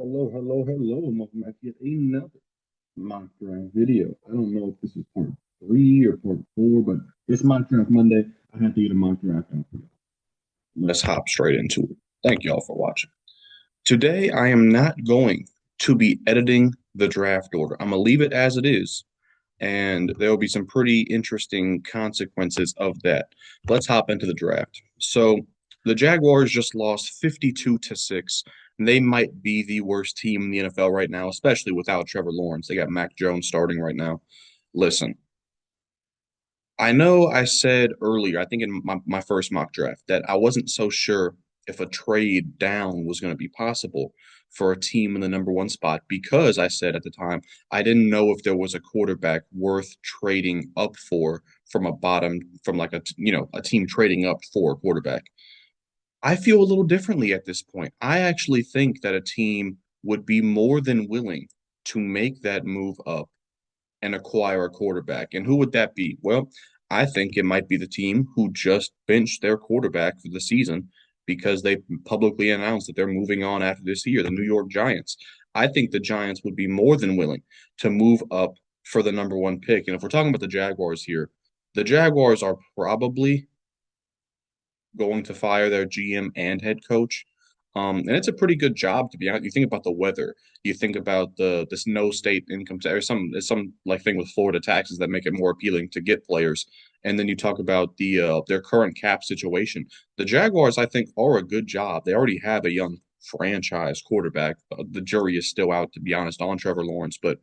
Hello, hello, hello, and welcome back to yet another mock draft video. I don't know if this is part three or part four, but it's mock draft Monday. I have to get a mock draft out for you. Let's hop straight into it. Thank you all for watching. Today, I am not going to be editing the draft order. I'm gonna leave it as it is, and there will be some pretty interesting consequences of that. Let's hop into the draft. So the Jaguars just lost 52-6. They might be the worst team in the NFL right now, especially without Trevor Lawrence. They got Mac Jones starting right now. Listen, I know I said earlier, I think in my first mock draft, that I wasn't so sure if a trade down was going to be possible for a team in the number one spot because I said at the time I didn't know if there was a quarterback worth trading up for from a bottom from like a team trading up for a quarterback. I feel a little differently at this point. I actually think that a team would be more than willing to make that move up and acquire a quarterback. And who would that be? Well, I think it might be the team who just benched their quarterback for the season because they publicly announced that they're moving on after this year, the New York Giants. I think the Giants would be more than willing to move up for the number one pick. And if we're talking about the Jaguars here, the Jaguars are probably going to fire their GM and head coach. And it's a pretty good job to be honest. You think about the weather, you think about this no state income tax, or some like thing with Florida taxes that make it more appealing to get players. And then you talk about their current cap situation. The Jaguars, I think, are a good job. They already have a young franchise quarterback. The jury is still out, to be honest, on Trevor Lawrence, but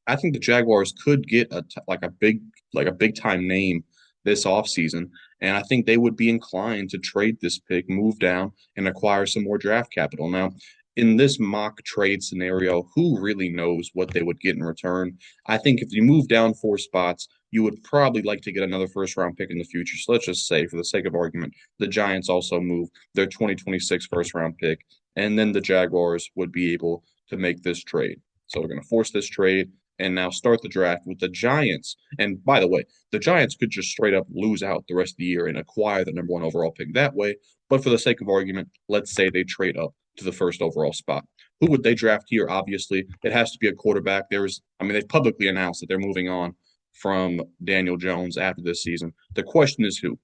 I think the Jaguars could get like a big time name this offseason. And I think they would be inclined to trade this pick, move down, and acquire some more draft capital. Now, in this mock trade scenario, who really knows what they would get in return? I think if you move down four spots, you would probably like to get another first round pick in the future. So let's just say, for the sake of argument, the Giants also move their 2026 first round pick, and then the Jaguars would be able to make this trade. So we're going to force this trade and now start the draft with the Giants. And by the way, the Giants could just straight up lose out the rest of the year and acquire the number one overall pick that way. But for the sake of argument, let's say they trade up to the first overall spot. Who would they draft here? Obviously, it has to be a quarterback. They've publicly announced that they're moving on from Daniel Jones after this season. The question is who?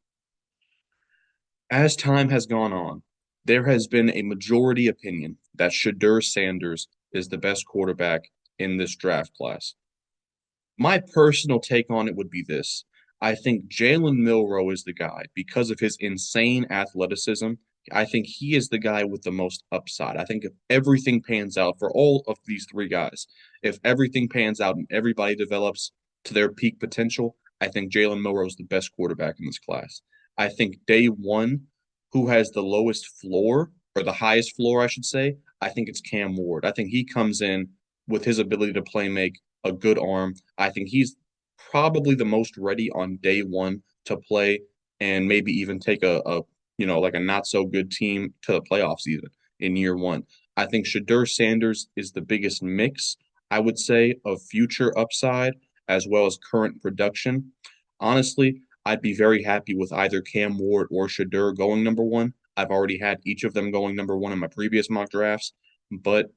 As time has gone on, there has been a majority opinion that Shadur Sanders is the best quarterback in this draft class. My personal take on it would be this. I think Jalen Milroe is the guy because of his insane athleticism. I think he is the guy with the most upside. I think if everything pans out for all of these three guys, if everything pans out and everybody develops to their peak potential, I think Jalen Milroe is the best quarterback in this class. I think day one, who has the lowest floor or the highest floor, I should say, I think it's Cam Ward. I think he comes in with his ability to play make a good arm. I think he's probably the most ready on day one to play and maybe even take like a not so good team to the playoffs even in year one. I think Shadur Sanders is the biggest mix, I would say, of future upside as well as current production. Honestly, I'd be very happy with either Cam Ward or Shadur going number one. I've already had each of them going number one in my previous mock drafts, but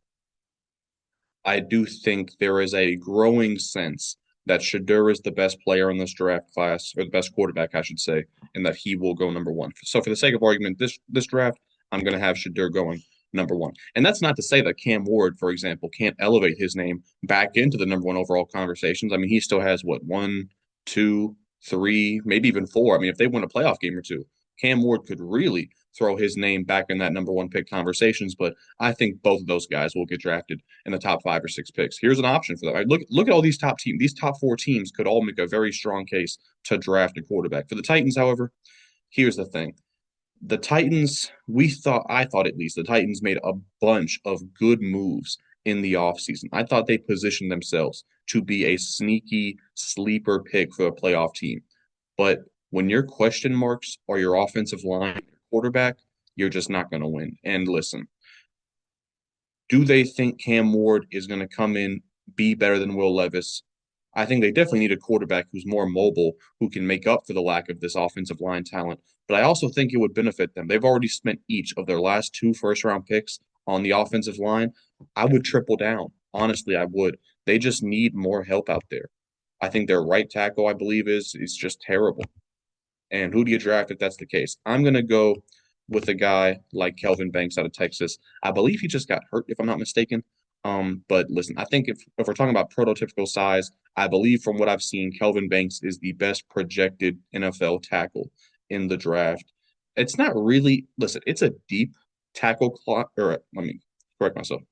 I do think there is a growing sense that Shadur is the best player in this draft class, or the best quarterback, I should say, and that he will go number one. So, for the sake of argument, this draft, I'm going to have Shadur going number one. And that's not to say that Cam Ward, for example, can't elevate his name back into the number one overall conversations. I mean, he still has what, one, two, three, maybe even four. I mean, if they win a playoff game or two, Cam Ward could really throw his name back in that number one pick conversations. But I think both of those guys will get drafted in the top five or six picks. Here's an option for them. Right, look at all these top teams. These top four teams could all make a very strong case to draft a quarterback. For the Titans, however, here's the thing. I thought at least, the Titans made a bunch of good moves in the offseason. I thought they positioned themselves to be a sneaky sleeper pick for a playoff team. But when your question marks are your offensive line, your quarterback, you're just not going to win. And listen, do they think Cam Ward is going to come in, be better than Will Levis? I think they definitely need a quarterback who's more mobile, who can make up for the lack of this offensive line talent. But I also think it would benefit them. They've already spent each of their last two first round picks on the offensive line. I would triple down. Honestly, I would. They just need more help out there. I think their right tackle, I believe, is just terrible. And who do you draft if that's the case? I'm gonna go with a guy like Kelvin Banks out of Texas. I believe he just got hurt, if I'm not mistaken. But listen, I think if we're talking about prototypical size, I believe from what I've seen, Kelvin Banks is the best projected NFL tackle in the draft. It's not really, listen, it's a deep tackle class, or let me correct myself.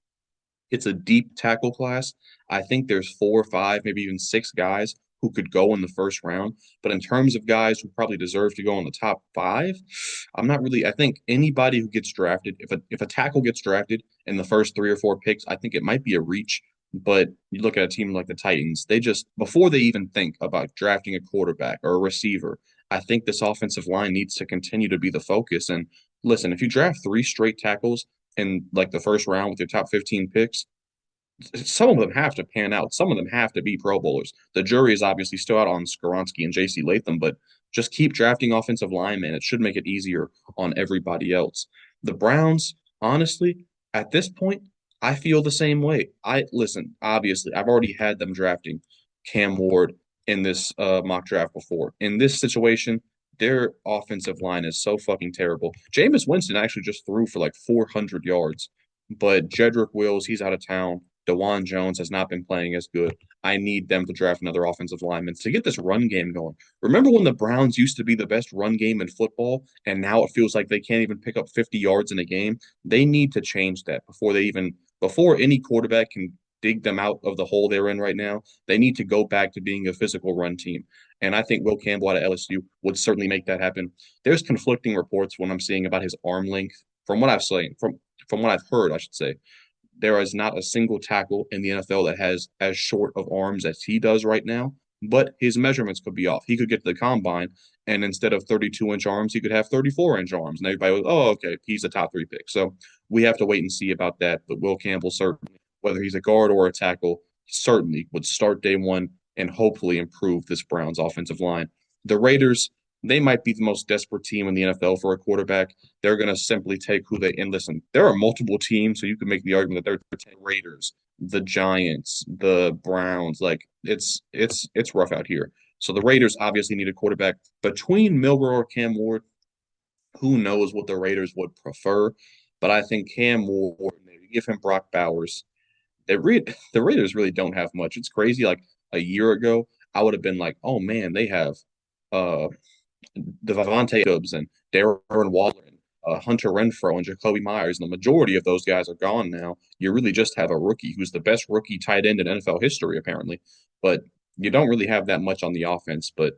It's a deep tackle class. I think there's four or five, maybe even six guys who could go in the first round. But in terms of guys who probably deserve to go in the top five, I'm not really. I think anybody who gets drafted, if a tackle gets drafted in the first three or four picks, I think it might be a reach. But you look at a team like the Titans, they just before they even think about drafting a quarterback or a receiver, I think this offensive line needs to continue to be the focus. And listen, if you draft three straight tackles in like the first round with your top 15 picks, some of them have to pan out. Some of them have to be Pro Bowlers. The jury is obviously still out on Skoronski and J.C. Latham, but just keep drafting offensive linemen. It should make it easier on everybody else. The Browns, honestly, at this point, I feel the same way. I listen. Obviously, I've already had them drafting Cam Ward in this mock draft before. In this situation, their offensive line is so fucking terrible. Jameis Winston actually just threw for like 400 yards, but Jedrick Wills, he's out of town. DeJuan Jones has not been playing as good. I need them to draft another offensive lineman to get this run game going. Remember when the Browns used to be the best run game in football, and now it feels like they can't even pick up 50 yards in a game? They need to change that before any quarterback can dig them out of the hole they're in right now. They need to go back to being a physical run team. And I think Will Campbell out of LSU would certainly make that happen. There's conflicting reports when I'm seeing about his arm length. From what I've seen, from what I've heard, I should say, there is not a single tackle in the NFL that has as short of arms as he does right now, but his measurements could be off. He could get to the combine, and instead of 32-inch arms, he could have 34-inch arms. And everybody was, oh, okay, he's a top three pick. So we have to wait and see about that. But Will Campbell, certainly, whether he's a guard or a tackle, certainly would start day one and hopefully improve this Browns offensive line. The Raiders, they might be the most desperate team in the NFL for a quarterback. They're going to simply take who they and listen. There are multiple teams, so you could make the argument that they're Raiders, the Giants, the Browns. Like it's rough out here. So the Raiders obviously need a quarterback between Milroe or Cam Ward. Who knows what the Raiders would prefer? But I think Cam Ward, maybe give him Brock Bowers. The Raiders really don't have much. It's crazy. Like a year ago, I would have been like, oh man, they have uh the Devontae Jacobs and Darren Waller and Hunter Renfro and Jacoby Myers, and the majority of those guys are gone now. You really just have a rookie who's the best rookie tight end in NFL history, apparently. But you don't really have that much on the offense. But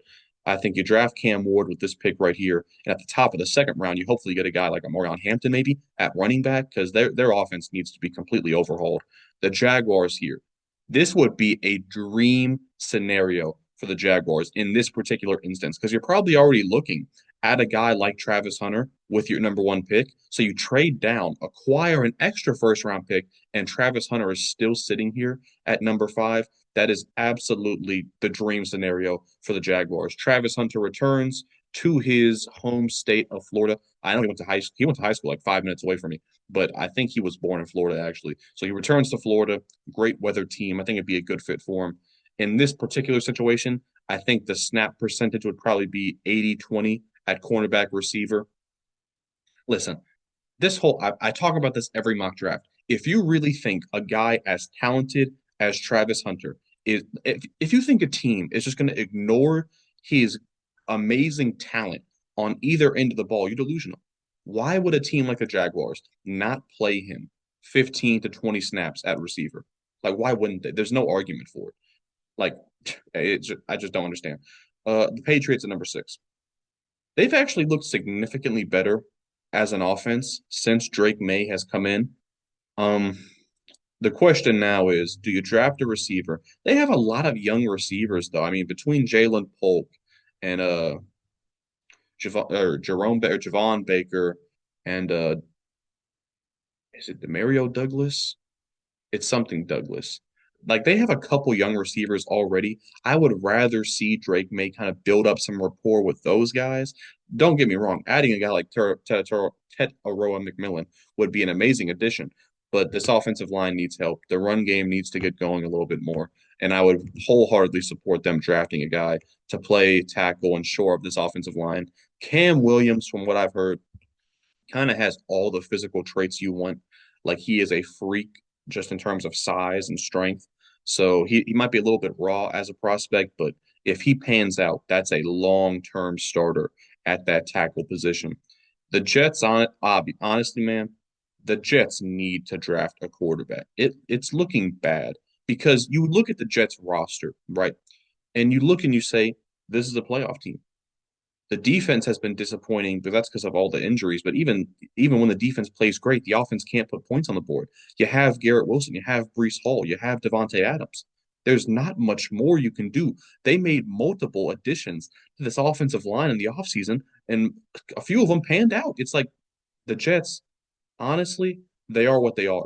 I think you draft Cam Ward with this pick right here, and at the top of the second round, you hopefully get a guy like a Marion Hampton maybe at running back because their offense needs to be completely overhauled. The Jaguars here, this would be a dream scenario for the Jaguars in this particular instance because you're probably already looking at a guy like Travis Hunter with your number one pick. So you trade down, acquire an extra first round pick, and Travis Hunter is still sitting here at number five. That is absolutely the dream scenario for the Jaguars. Travis Hunter returns to his home state of Florida. I know he went to high school. He went to high school like 5 minutes away from me, but I think he was born in Florida actually. So he returns to Florida. Great weather team. I think it'd be a good fit for him. In this particular situation, I think the snap percentage would probably be 80-20 at cornerback receiver. Listen, I talk about this every mock draft. If you really think a guy as talented as Travis Hunter is, if you think a team is just going to ignore his amazing talent on either end of the ball, you're delusional. Why would a team like the Jaguars not play him 15 to 20 snaps at receiver? Like, why wouldn't they? There's no argument for it. Like, I just don't understand. The Patriots at number six. They've actually looked significantly better as an offense since Drake May has come in. Um, the question now is, do you draft a receiver? They have a lot of young receivers, though. I mean, between Jalen Polk and Javon Baker and is it Demario Douglas? It's something Douglas. Like they have a couple young receivers already. I would rather see Drake May kind of build up some rapport with those guys. Don't get me wrong, adding a guy like Tet Aroa McMillan would be an amazing addition. but this offensive line needs help. The run game needs to get going a little bit more. And I would wholeheartedly support them drafting a guy to play tackle and shore up this offensive line. Cam Williams, from what I've heard, kind of has all the physical traits you want. Like he is a freak just in terms of size and strength. So he might be a little bit raw as a prospect, but if he pans out, that's a long-term starter at that tackle position. The Jets on it, honestly, man, the Jets need to draft a quarterback. It's looking bad because you look at the Jets roster, right? And you look and you say, this is a playoff team. The defense has been disappointing, but that's because of all the injuries. But even when the defense plays great, the offense can't put points on the board. You have Garrett Wilson, you have Brees Hall, you have Devontae Adams. There's not much more you can do. They made multiple additions to this offensive line in the offseason, and a few of them panned out. It's like the Jets, honestly, they are what they are.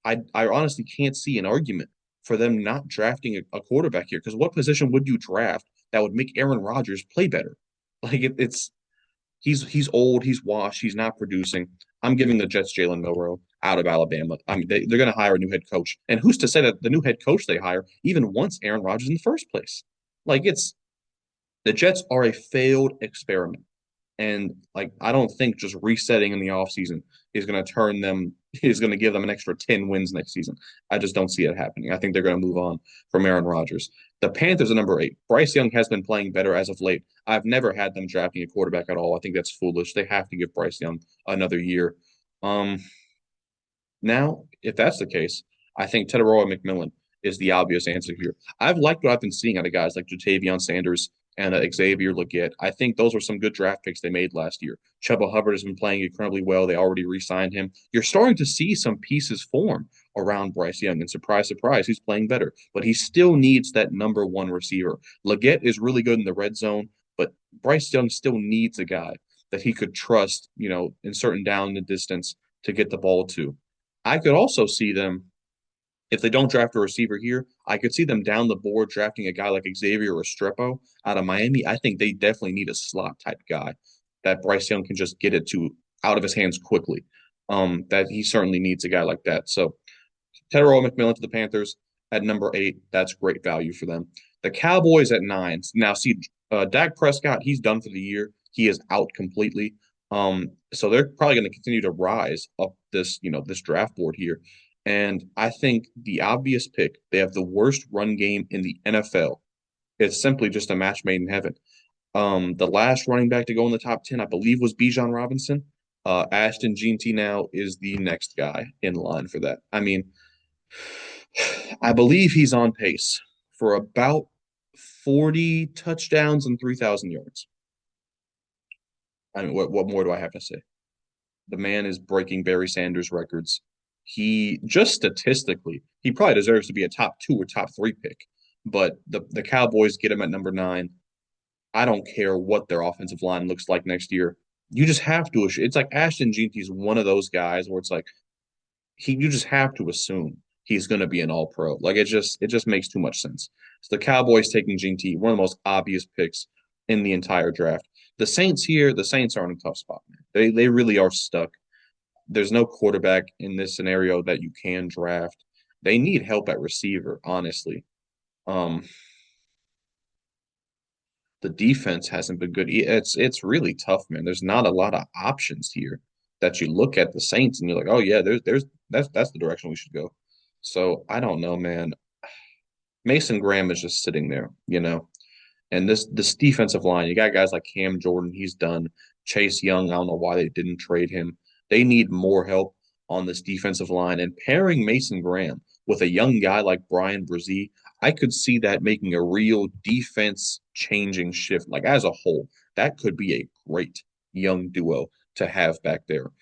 I honestly can't see an argument for them not drafting a quarterback here because what position would you draft that would make Aaron Rodgers play better? Like it's he's old, he's washed, he's not producing. I'm giving the Jets Jalen Milroe out of Alabama. I mean, they're going to hire a new head coach, and who's to say that the new head coach they hire even wants Aaron Rodgers in the first place? Like it's the Jets are a failed experiment. And like I don't think just resetting in the offseason is going to turn them is going to give them an extra 10 wins next season. I just don't see it happening. I think they're going to move on from Aaron Rodgers. The Panthers are number 8. Bryce Young has been playing better as of late. I've never had them drafting a quarterback at all. I think that's foolish. They have to give Bryce Young another year. Um, Now, if that's the case, I think Teteroa McMillan is the obvious answer here. I've liked what I've been seeing out of guys like Jatavion Sanders and Xavier Legette. I think those were some good draft picks they made last year. Chuba Hubbard has been playing incredibly well. They already re-signed him. You're starting to see some pieces form around Bryce Young, and surprise, surprise, he's playing better. But he still needs that number one receiver. Legette is really good in the red zone, but Bryce Young still needs a guy that he could trust, in certain down the distance to get the ball to. I could also see them, if they don't draft a receiver here, I could see them down the board drafting a guy like Xavier Restrepo out of Miami. I think they definitely need a slot type guy that Bryce Young can just get it to out of his hands quickly. That he certainly needs a guy like that. So Teteroa McMillan to the Panthers at number 8. That's great value for them. The Cowboys at 9. Now, see, Dak Prescott, he's done for the year. He is out completely. So they're probably going to continue to rise up this draft board here. And I think the obvious pick, they have the worst run game in the NFL. It's simply just a match made in heaven. The last running back to go in the top 10, I believe, was Bijan Robinson. Ashton Jeanty now is the next guy in line for that. I mean, I believe he's on pace for about 40 touchdowns and 3,000 yards. I mean, what more do I have to say? The man is breaking Barry Sanders records. He just statistically, he probably deserves to be a top 2 or top 3 pick. But the Cowboys get him at number 9. I don't care what their offensive line looks like next year. You just have to. It's like Ashton Jeanty is one of those guys where it's like you just have to assume he's going to be an all pro. Like it just makes too much sense. So the Cowboys taking Jeanty, one of the most obvious picks in the entire draft. The Saints here, the Saints are in a tough spot, man. They really are stuck. There's no quarterback in this scenario that you can draft. They need help at receiver, honestly. Um, the defense hasn't been good. It's really tough, man. There's not a lot of options here that you look at the Saints and you're like, oh yeah, there's that's the direction we should go. So I don't know, man. Mason Graham is just sitting there. And this defensive line, you got guys like Cam Jordan, he's done. Chase Young, I don't know why they didn't trade him. They need more help on this defensive line. And pairing Mason Graham with a young guy like Brian Brzee, I could see that making a real defense changing shift. Like as a whole, that could be a great young duo to have back there.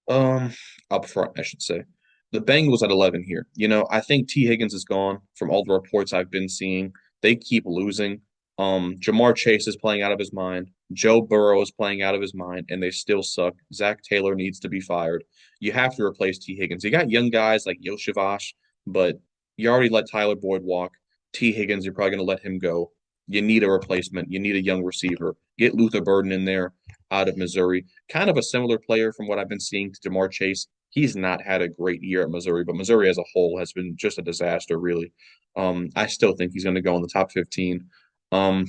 Um, Up front, I should say. The Bengals at 11 here. I think T. Higgins is gone from all the reports I've been seeing. They keep losing. Jamar Chase is playing out of his mind. Joe Burrow is playing out of his mind, and they still suck. Zach Taylor needs to be fired. You have to replace T. Higgins. You got young guys like Yoshivash, but you already let Tyler Boyd walk. T. Higgins, you're probably going to let him go. You need a replacement. You need a young receiver. Get Luther Burden in there out of Missouri. Kind of a similar player from what I've been seeing to Jamar Chase. He's not had a great year at Missouri, but Missouri as a whole has been just a disaster, really. I still think he's going to go in the top 15. Um,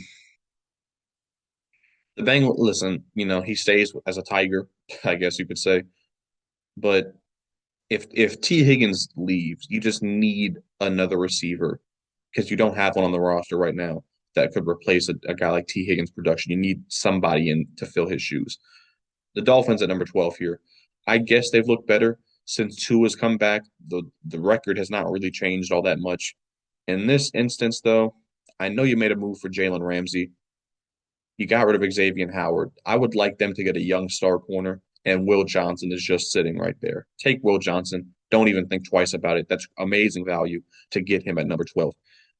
the Bengals, listen, he stays as a Tiger, I guess you could say. But if T. Higgins leaves, you just need another receiver because you don't have one on the roster right now that could replace a guy like T. Higgins' production. You need somebody in to fill his shoes. The Dolphins at number 12 here. I guess they've looked better since Tua has come back. The record has not really changed all that much. In this instance, though, I know you made a move for Jalen Ramsey. You got rid of Xavier Howard. I would like them to get a young star corner, and Will Johnson is just sitting right there. Take Will Johnson. Don't even think twice about it. That's amazing value to get him at number 12.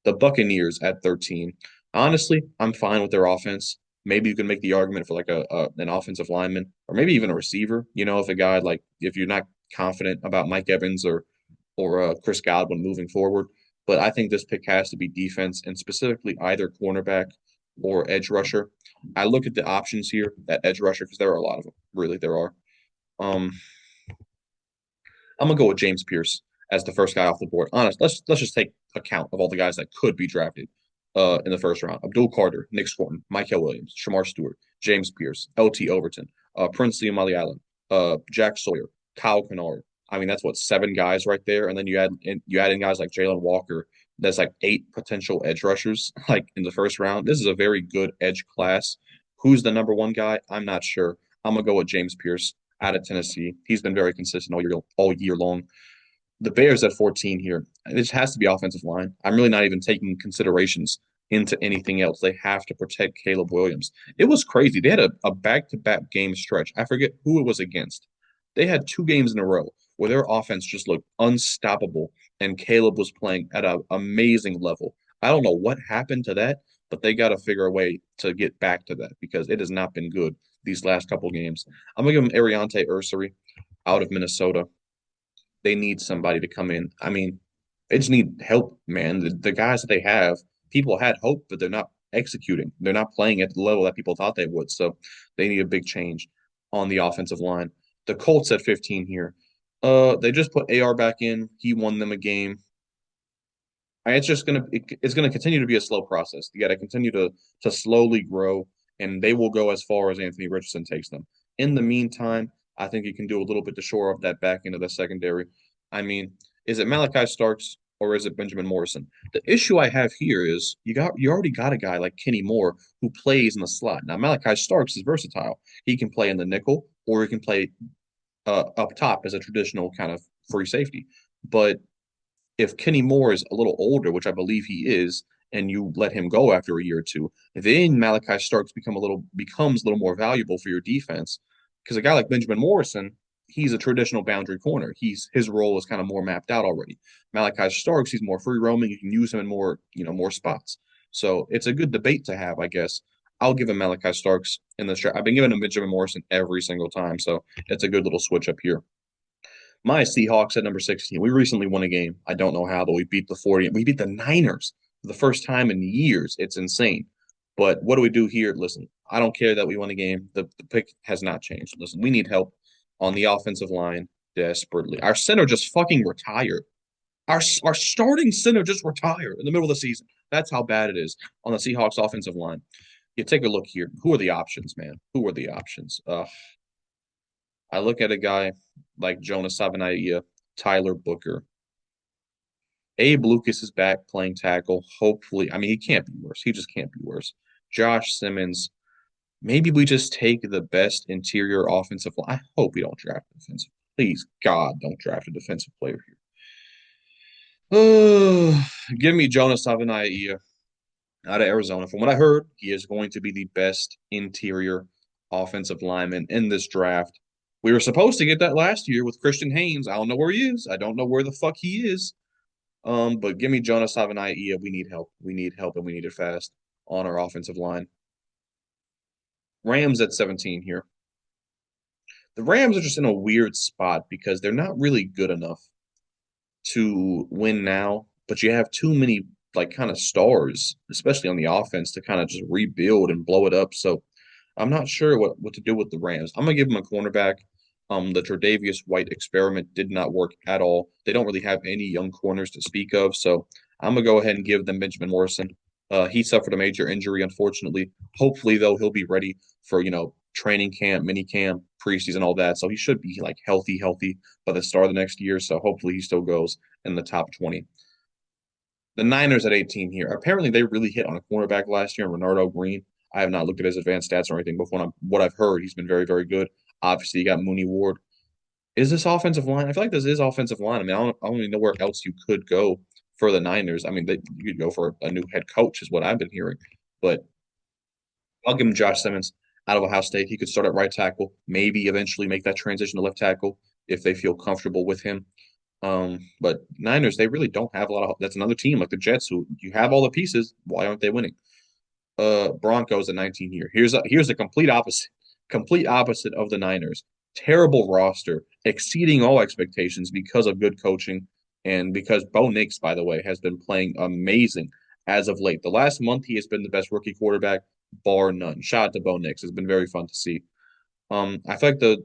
The Buccaneers at 13. Honestly, I'm fine with their offense. Maybe you can make the argument for like an offensive lineman or maybe even a receiver. If a guy like if you're not confident about Mike Evans or Chris Godwin moving forward. But I think this pick has to be defense and specifically either cornerback or edge rusher. I look at the options here at edge rusher because there are a lot of them. Really, there are. Um, I'm gonna go with James Pierce as the first guy off the board. Honest, let's just take account of all the guys that could be drafted in the first round. Abdul Carter, Nick Swanton, Michael Williams, Shamar Stewart, James Pierce, L.T. Overton, Princely Amali Allen, Jack Sawyer, Kyle Kennard. I mean, that's what 7 guys right there, and then you add in guys like Jalen Walker. That's like 8 potential edge rushers, like in the first round. This is a very good edge class. Who's the number one guy? I'm not sure. I'm gonna go with James Pierce out of Tennessee. He's been very consistent all year long. The Bears at 14 here. This has to be offensive line. I'm really not even taking considerations into anything else. They have to protect Caleb Williams. It was crazy. They had a back-to-back game stretch. I forget who it was against. They had 2 games in a row where their offense just looked unstoppable, and Caleb was playing at an amazing level. I don't know what happened to that, but they got to figure a way to get back to that because it has not been good these last couple games. I'm gonna give them Ariante Ursary out of Minnesota. They need somebody to come in. I mean, they just need help, man. The guys that they have, people had hope, but they're not executing. They're not playing at the level that people thought they would. So they need a big change on the offensive line. The Colts at 15 here. They just put AR back in. He won them a game. It's gonna continue to be a slow process. You got to continue to slowly grow, and they will go as far as Anthony Richardson takes them. In the meantime, I think you can do a little bit to shore up that back end of the secondary. I mean, is it Malachi Starks or is it Benjamin Morrison? The issue I have here is you already got a guy like Kenny Moore who plays in the slot. Now Malachi Starks is versatile. He can play in the nickel or he can play up top as a traditional kind of free safety. But if Kenny Moore is a little older, which I believe he is, and you let him go after a year or two, then Malachi Starks becomes a little more valuable for your defense. Because a guy like Benjamin Morrison, he's a traditional boundary corner. His role is kind of more mapped out already. Malachi Starks, he's more free roaming. You can use him in more spots. So it's a good debate to have, I guess. I'll give him Malachi Starks in the draft. I've been giving him Benjamin Morrison every single time, so it's a good little switch up here. My Seahawks at number 16. We recently won a game. I don't know how, but we beat the 40. We beat the Niners for the first time in years. It's insane. But what do we do here? Listen, I don't care that we won a game. The pick has not changed. Listen, we need help on the offensive line desperately. Our center just fucking retired. Our starting center just retired in the middle of the season. That's how bad it is on the Seahawks offensive line. You take a look here. Who are the options, man? Who are the options? I look at a guy like Jonas Savaiinaea, Tyler Booker. Abe Lucas is back playing tackle. Hopefully, I mean, he can't be worse. He just can't be worse. Josh Simmons. Maybe we just take the best interior offensive line. I hope we don't draft a defensive. Please, God, don't draft a defensive player here. Give me Jonas Savaiinaea out of Arizona. From what I heard, he is going to be the best interior offensive lineman in this draft. We were supposed to get that last year with Christian Haynes. I don't know where he is. I don't know where the fuck he is. But give me Jonas Savaiinaea. We need help. We need help, and we need it fast on our offensive line. Rams at 17 here. The Rams are just in a weird spot because they're not really good enough to win now, but you have too many like kind of stars, especially on the offense, to kind of just rebuild and blow it up. So I'm not sure what to do with the Rams. I'm gonna give them a cornerback. The Tre'Davious White experiment did not work at all. They don't really have any young corners to speak of, so I'm gonna go ahead and give them Benjamin Morrison. He suffered a major injury, unfortunately. Hopefully, though, he'll be ready for training camp, mini camp, preseason, all that. So he should be like healthy by the start of the next year. So hopefully he still goes in the top 20. The Niners at 18 here. Apparently, they really hit on a cornerback last year, Renardo Green. I have not looked at his advanced stats or anything, but what I've heard, he's been very, very good. Obviously, you got Mooney Ward. Is this offensive line? I feel like this is offensive line. I mean, I don't even know where else you could go for the Niners. I mean, you could go for a new head coach, is what I've been hearing. But I'll give him Josh Simmons out of Ohio State. He could start at right tackle, maybe eventually make that transition to left tackle if they feel comfortable with him. But Niners, they really don't have a lot of. That's another team like the Jets, who you have all the pieces. Why aren't they winning? Broncos at 19 here. Here's the complete opposite of the Niners. Terrible roster, exceeding all expectations because of good coaching and because Bo Nix, by the way, has been playing amazing as of late. The last month he has been the best rookie quarterback, bar none. Shout out to Bo Nix. It's been very fun to see. I feel like the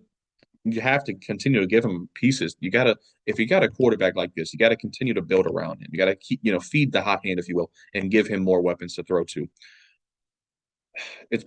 you have to continue to give him pieces. If you got a quarterback like this, you got to continue to build around him. You got to feed the hot hand, if you will, and give him more weapons to throw to. It's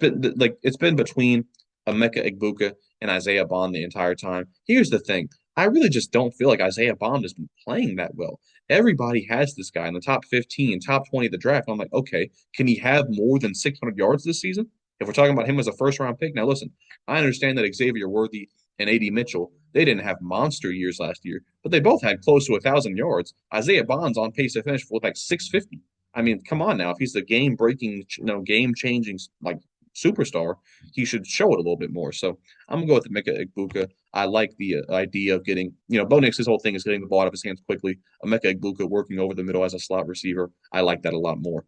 been between Emeka Egbuka and Isaiah Bond the entire time. Here's the thing. I really just don't feel like Isaiah Bond has been playing that well. Everybody has this guy in the top 15, top 20 of the draft. I'm like, okay, can he have more than 600 yards this season? If we're talking about him as a first round pick. Now, listen, I understand that Xavier Worthy and AD Mitchell, they didn't have monster years last year, but they both had close to 1,000 yards. Isaiah Bond's on pace to finish with like 650. I mean, come on now. If he's the game breaking, game changing like superstar, he should show it a little bit more. So I'm gonna go with Emeka Egbuka. I like the idea of getting, Bo Nix's whole thing is getting the ball out of his hands quickly. Emeka Egbuka working over the middle as a slot receiver. I like that a lot more.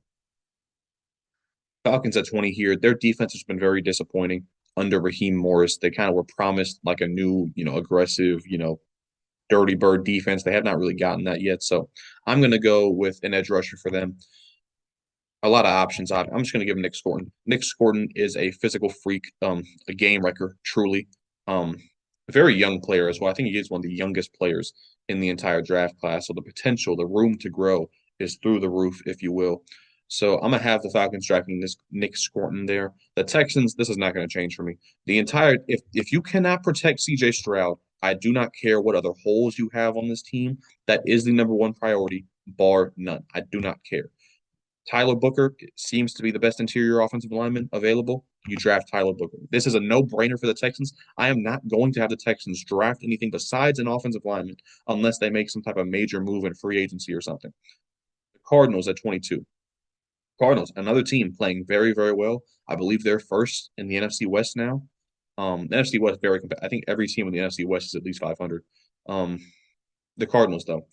Falcons at 20 here. Their defense has been very disappointing under Raheem Morris. They kind of were promised like a new, aggressive, dirty bird defense. They have not really gotten that yet. So I'm going to go with an edge rusher for them. A lot of options. I'm just going to give him Nick Scorton. Nick Scorton is a physical freak, a game wrecker, truly. A very young player as well. I think he is one of the youngest players in the entire draft class. So the potential, the room to grow is through the roof, if you will. So I'm gonna have the Falcons drafting this Nick Scorton there. The Texans, this is not going to change for me. If you cannot protect CJ Stroud, I do not care what other holes you have on this team. That is the number one priority, bar none. I do not care. Tyler Booker seems to be the best interior offensive lineman available. You draft Tyler Booker. This is a no-brainer for the Texans. I am not going to have the Texans draft anything besides an offensive lineman unless they make some type of major move in free agency or something. The Cardinals at 22. Cardinals, another team playing very, very well. I believe they're first in the NFC West now. The NFC West very competitive. I think every team in the NFC West is at least 500. The Cardinals, though,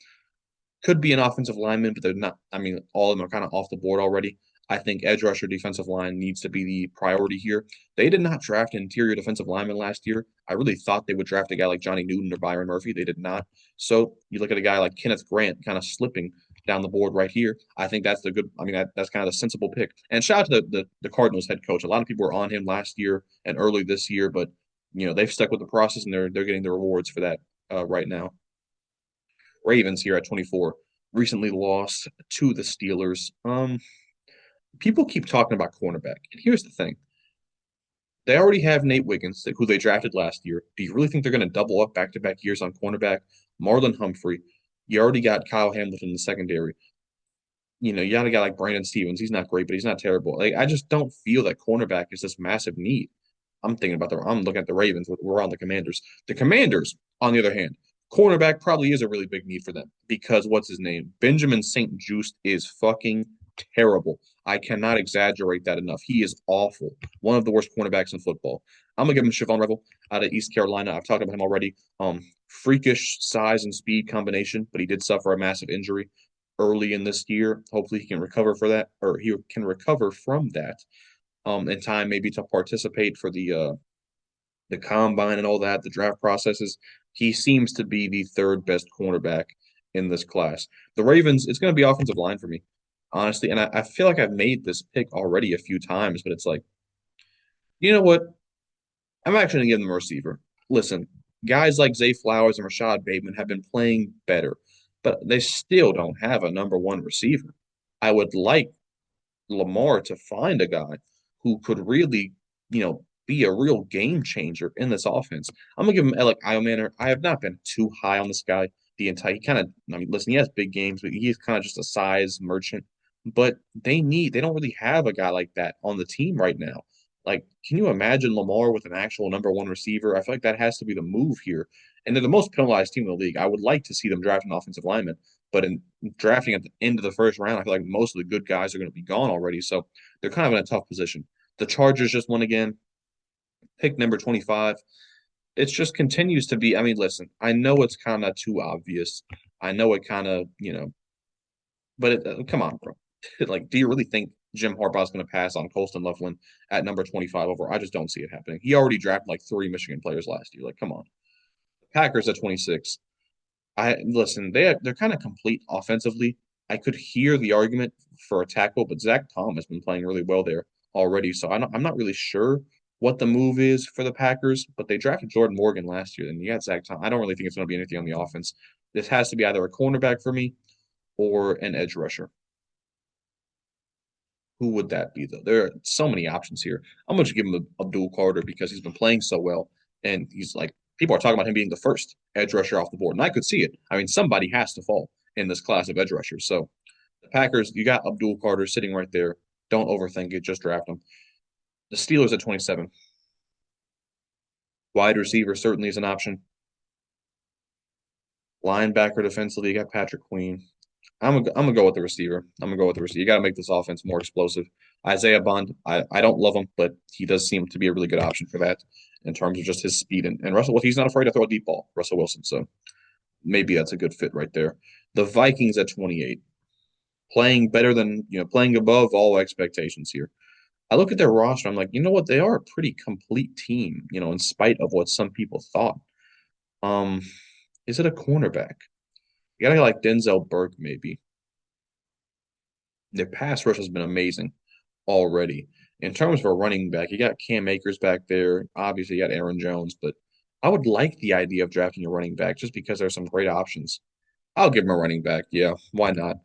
could be an offensive lineman, but they're not. I mean, all of them are kind of off the board already. I think edge rusher defensive line needs to be the priority here. They did not draft an interior defensive lineman last year. I really thought they would draft a guy like Johnny Newton or Byron Murphy. They did not. So you look at a guy like Kenneth Grant kind of slipping down the board right here. I think that's the good. I mean, that's kind of a sensible pick. And shout out to the Cardinals head coach. A lot of people were on him last year and early this year, but they've stuck with the process and they're getting the rewards for that right now. Ravens here at 24 recently lost to the Steelers. People keep talking about cornerback. And here's the thing. They already have Nate Wiggins, who they drafted last year. Do you really think they're going to double up back-to-back years on cornerback? Marlon Humphrey. You already got Kyle Hamilton in the secondary. You got a guy like Brandon Stevens. He's not great, but he's not terrible. Like, I just don't feel that cornerback is this massive need. I'm looking at the Ravens. We're on the Commanders. The Commanders, on the other hand, cornerback probably is a really big need for them because what's his name? Benjamin St-Juste is fucking terrible. I cannot exaggerate that enough. He is awful. One of the worst cornerbacks in football. I'm gonna give him Siobhan Revel out of East Carolina. I've talked about him already. Freakish size and speed combination, but he did suffer a massive injury early in this year. Hopefully he can recover for that, or he can recover from that in time maybe to participate for the combine and all that, the draft processes. He seems to be the third best cornerback in this class. The Ravens, it's going to be offensive line for me, honestly. And I feel like I've made this pick already a few times, but it's like, you know what? I'm actually going to give them a receiver. Listen, Guys like Zay Flowers and Rashad Bateman have been playing better, but they still don't have a number one receiver. I would like Lamar to find a guy who could really, be a real game changer in this offense. I'm gonna give him Alec Eilmanor. I have not been too high on this guy the entire. He kind of, I mean, listen, he has big games, but he's kind of just a size merchant. But they don't really have a guy like that on the team right now. Like, can you imagine Lamar with an actual number one receiver? I feel like that has to be the move here. And they're the most penalized team in the league. I would like to see them draft an offensive lineman, but in drafting at the end of the first round, I feel like most of the good guys are going to be gone already. So they're kind of in a tough position. The Chargers just won again, pick number 25. It just continues to be. I mean, listen, I know it's kind of too obvious. I know it kind of, but come on, bro. Like, do you really think Jim Harbaugh's going to pass on Colston Loveland at number 25 over? I just don't see it happening. He already drafted like three Michigan players last year. Like, come on. Packers at 26. I listen, they're kind of complete offensively. I could hear the argument for a tackle, but Zach Tom has been playing really well there already. So I'm not really sure what the move is for the Packers, but they drafted Jordan Morgan last year, and you got Zach Tom. I don't really think it's going to be anything on the offense. This has to be either a cornerback for me or an edge rusher. Who would that be, though? There are so many options here. I'm going to give him Abdul Carter because he's been playing so well. And he's like, people are talking about him being the first edge rusher off the board. And I could see it. I mean, somebody has to fall in this class of edge rushers. So the Packers, you got Abdul Carter sitting right there. Don't overthink it. Just draft him. The Steelers at 27. Wide receiver certainly is an option. Linebacker defensively, you got Patrick Queen. I'm gonna go with the receiver. I'm gonna go with the receiver. You got to make this offense more explosive. Isaiah Bond, I don't love him, but he does seem to be a really good option for that in terms of just his speed and Russell. Well, he's not afraid to throw a deep ball, Russell Wilson. So maybe that's a good fit right there. The Vikings at 28, playing better than playing above all expectations here. I look at their roster. I'm like, you know what? They are a pretty complete team. In spite of what some people thought. Um, is it a cornerback? You gotta like Denzel Burke maybe. Their pass rush has been amazing already. In terms of a running back, you got Cam Akers back there. Obviously, you got Aaron Jones, but I would like the idea of drafting a running back just because there's some great options. I'll give him a running back. Yeah, why not?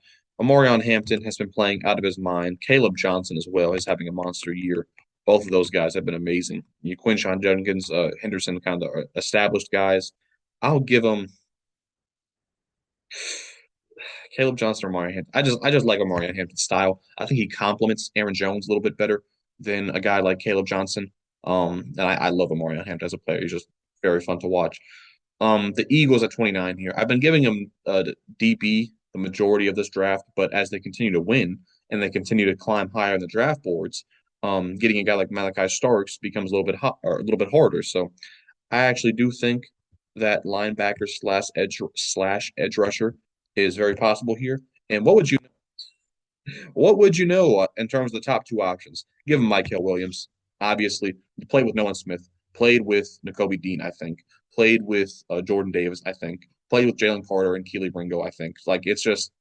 Amorion Hampton has been playing out of his mind. Caleb Johnson as well is having a monster year. Both of those guys have been amazing. You Quinshawn Jenkins, Henderson, kind of established guys. I'll give them Caleb Johnson or Mario Hampton. I just like Mario Hampton's style. I think he complements Aaron Jones a little bit better than a guy like Caleb Johnson. And I love Mario Hampton as a player. He's just very fun to watch. The Eagles at 29 here. I've been giving them DB the majority of this draft, but as they continue to win and they continue to climb higher in the draft boards, getting a guy like Malachi Starks becomes a little bit or a little bit harder. So I actually do think that linebacker slash edge rusher is very possible here. And what would you know in terms of the top two options? Give him Michael Williams. Obviously, he played with Nolan Smith, played with N'Kobe Dean, I think, played with Jordan Davis, I think, played with Jalen Carter and Keely Ringo, I think. Like, it's just,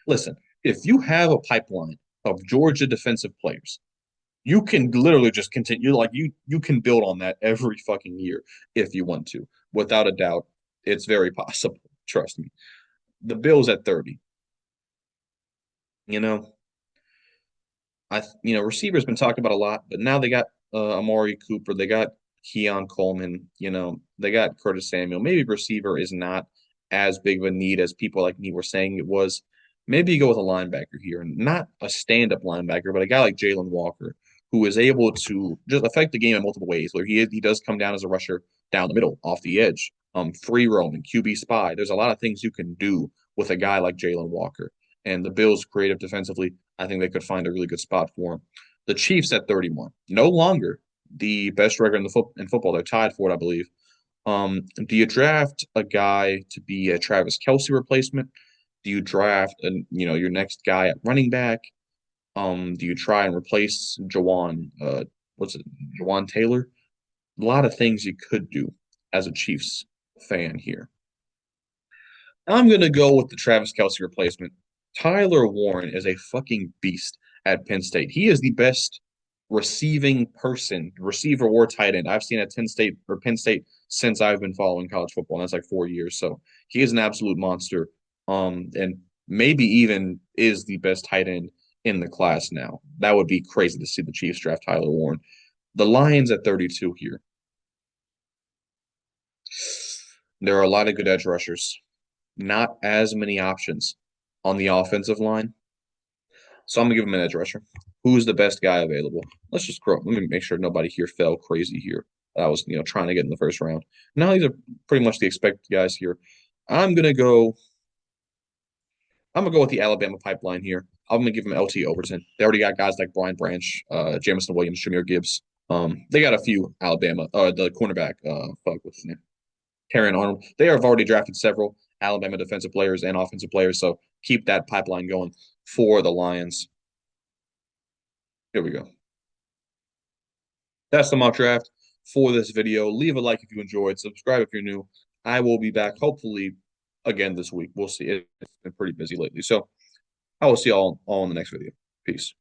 listen, if you have a pipeline of Georgia defensive players, you can literally just continue, like, you can build on that every fucking year if you want to. Without a doubt, it's very possible. Trust me. The Bills at 30. You know, receivers been talked about a lot, but now they got Amari Cooper, they got Keon Coleman, they got Curtis Samuel. Maybe receiver is not as big of a need as people like me were saying it was. Maybe you go with a linebacker here, and not a stand-up linebacker, but a guy like Jalen Walker, who is able to just affect the game in multiple ways. Where he does come down as a rusher down the middle, off the edge, free roaming, QB spy. There's a lot of things you can do with a guy like Jalen Walker. And the Bills, creative defensively, I think they could find a really good spot for him. The Chiefs at 31, no longer the best record in football. They're tied for it, I believe. Do you draft a guy to be a Travis Kelce replacement? Do you draft your next guy at running back? Do you try and replace Jawan Taylor? A lot of things you could do as a Chiefs fan here. I'm gonna go with the Travis Kelce replacement. Tyler Warren is a fucking beast at Penn State. He is the best receiver or tight end I've seen at Penn State since I've been following college football, and that's like 4 years. So he is an absolute monster. And maybe even is the best tight end in the class now. That would be crazy to see the Chiefs draft Tyler Warren. The Lions at 32 here. There are a lot of good edge rushers, not as many options on the offensive line. So I'm gonna give him an edge rusher. Who's the best guy available? Let's just let me make sure nobody here fell crazy here. I was, trying to get in the first round. Now these are pretty much the expected guys here. I'm gonna go. I'm gonna go with the Alabama pipeline here. I'm gonna give him LT Overton. They already got guys like Brian Branch, Jamison Williams, Jameer Gibbs. They got a few Alabama. The cornerback. What's his name? Karen Arnold. They have already drafted several Alabama defensive players and offensive players. So keep that pipeline going for the Lions. Here we go. That's the mock draft for this video. Leave a like if you enjoyed. Subscribe if you're new. I will be back hopefully again this week. We'll see. It's been pretty busy lately. So I will see y'all all in the next video. Peace.